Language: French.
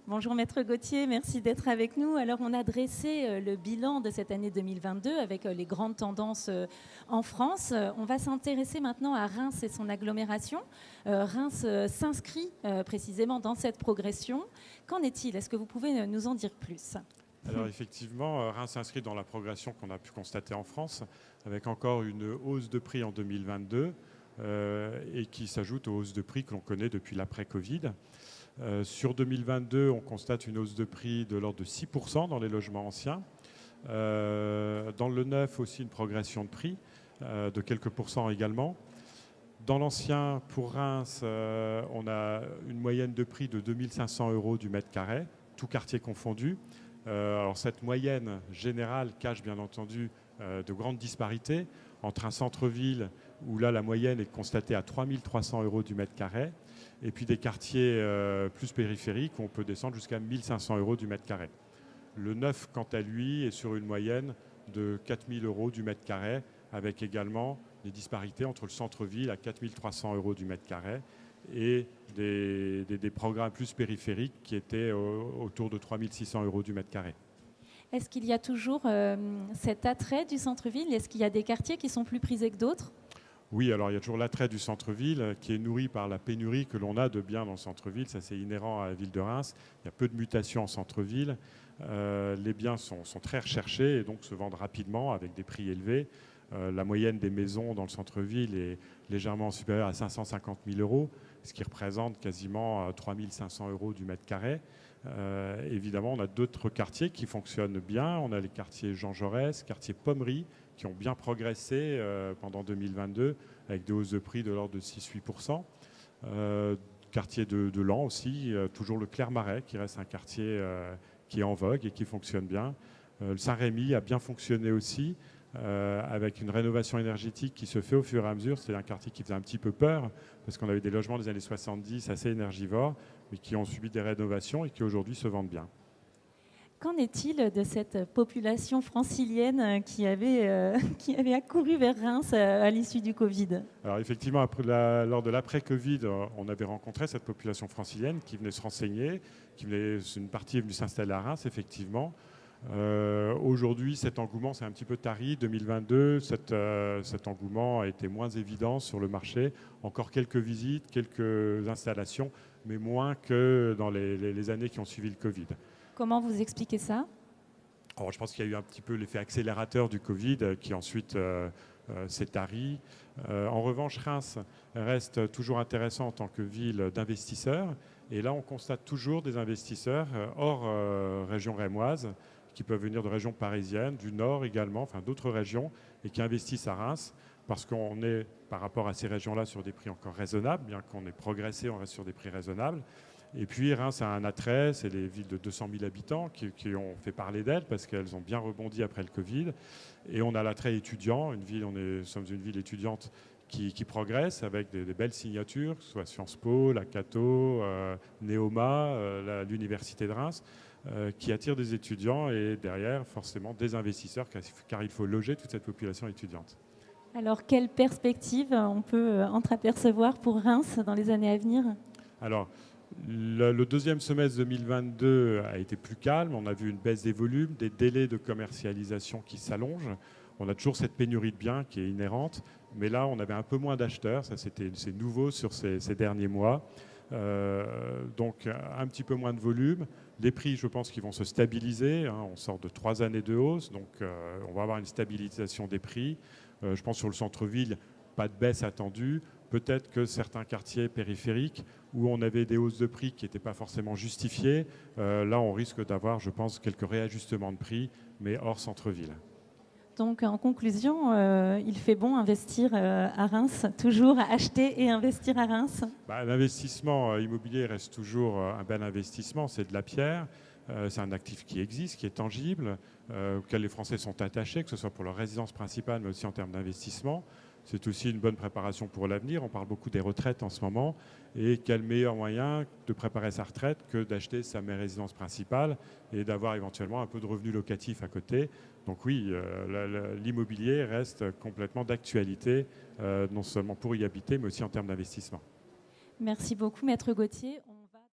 Bonjour Maître Gauthier, merci d'être avec nous. Alors on a dressé le bilan de cette année 2022 avec les grandes tendances en France. On va s'intéresser maintenant à Reims et son agglomération. Reims s'inscrit précisément dans cette progression. Qu'en est-il? Est-ce que vous pouvez nous en dire plus? Alors effectivement, Reims s'inscrit dans la progression qu'on a pu constater en France, avec encore une hausse de prix en 2022 et qui s'ajoute aux hausses de prix que l'on connaît depuis l'après-Covid. Sur 2022, on constate une hausse de prix de l'ordre de 6% dans les logements anciens. Dans le neuf aussi, une progression de prix de quelques pourcents également. Dans l'ancien, pour Reims, on a une moyenne de prix de 2500 € du mètre carré, tout quartier confondu. Alors cette moyenne générale cache bien entendu de grandes disparités entre un centre-ville où là la moyenne est constatée à 3300 € du mètre carré et puis des quartiers plus périphériques où on peut descendre jusqu'à 1500 € du mètre carré. Le neuf, quant à lui, est sur une moyenne de 4000 € du mètre carré avec également des disparités entre le centre-ville à 4300 € du mètre carré et des programmes plus périphériques qui étaient autour de 3600 € du mètre carré. Est-ce qu'il y a toujours cet attrait du centre-ville? Est-ce qu'il y a des quartiers qui sont plus prisés que d'autres? Oui, alors il y a toujours l'attrait du centre-ville qui est nourri par la pénurie que l'on a de biens dans le centre-ville. Ça, c'est inhérent à la ville de Reims. Il y a peu de mutations en centre-ville. Les biens sont très recherchés et donc se vendent rapidement avec des prix élevés. La moyenne des maisons dans le centre-ville est légèrement supérieure à 550 000 €, ce qui représente quasiment 3 500 € du mètre carré. Évidemment, on a d'autres quartiers qui fonctionnent bien. On a les quartiers Jean Jaurès, quartier Pommery, qui ont bien progressé pendant 2022, avec des hausses de prix de l'ordre de 6-8%. Quartier de Laon aussi, toujours le Clermarais, qui reste un quartier qui est en vogue et qui fonctionne bien. Le Saint-Rémy a bien fonctionné aussi, avec une rénovation énergétique qui se fait au fur et à mesure. C'est un quartier qui faisait un petit peu peur parce qu'on avait des logements des années 70 assez énergivores, mais qui ont subi des rénovations et qui aujourd'hui se vendent bien. Qu'en est-il de cette population francilienne qui avait accouru vers Reims à l'issue du Covid? Alors effectivement, lors de l'après-Covid, on avait rencontré cette population francilienne qui venait se renseigner, une partie est venue s'installer à Reims, effectivement. Aujourd'hui, cet engouement s'est un petit peu tari. 2022, cet engouement a été moins évident sur le marché. Encore quelques visites, quelques installations, mais moins que dans les années qui ont suivi le Covid. Comment vous expliquez ça? Alors, je pense qu'il y a eu un petit peu l'effet accélérateur du Covid qui ensuite s'est tari. En revanche, Reims reste toujours intéressant en tant que ville d'investisseurs. Et là, on constate toujours des investisseurs hors région rémoise qui peuvent venir de régions parisiennes, du Nord également, enfin d'autres régions, et qui investissent à Reims parce qu'on est, par rapport à ces régions-là, sur des prix encore raisonnables. Bien qu'on ait progressé, on reste sur des prix raisonnables. Et puis Reims a un attrait, c'est les villes de 200 000 habitants qui ont fait parler d'elles parce qu'elles ont bien rebondi après le Covid. Et on a l'attrait étudiant, nous sommes une ville étudiante qui progresse avec des belles signatures, que ce soit Sciences Po, la Cato, Neoma, l'Université de Reims, qui attirent des étudiants et derrière forcément des investisseurs car il faut loger toute cette population étudiante. Alors, quelle perspective on peut entreapercevoir pour Reims dans les années à venir? Alors, le deuxième semestre 2022 a été plus calme. On a vu une baisse des volumes, des délais de commercialisation qui s'allongent. On a toujours cette pénurie de biens qui est inhérente. Mais là, on avait un peu moins d'acheteurs. Ça, c'est nouveau sur ces derniers mois. Donc, un petit peu moins de volume. Les prix, je pense qu'ils vont se stabiliser. On sort de 3 années de hausse. Donc, on va avoir une stabilisation des prix. Je pense sur le centre-ville, pas de baisse attendue. Peut-être que certains quartiers périphériques où on avait des hausses de prix qui n'étaient pas forcément justifiées, là on risque d'avoir, je pense, quelques réajustements de prix, mais hors centre-ville. Donc en conclusion, il fait bon investir à Reims, toujours acheter et investir à Reims? L'investissement immobilier reste toujours un bel investissement, c'est de la pierre. C'est un actif qui existe, qui est tangible, auquel les Français sont attachés, que ce soit pour leur résidence principale, mais aussi en termes d'investissement. C'est aussi une bonne préparation pour l'avenir. On parle beaucoup des retraites en ce moment. Et quel meilleur moyen de préparer sa retraite que d'acheter sa résidence principale et d'avoir éventuellement un peu de revenus locatifs à côté. Donc oui, l'immobilier reste complètement d'actualité, non seulement pour y habiter, mais aussi en termes d'investissement. Merci beaucoup, Maître Gauthier.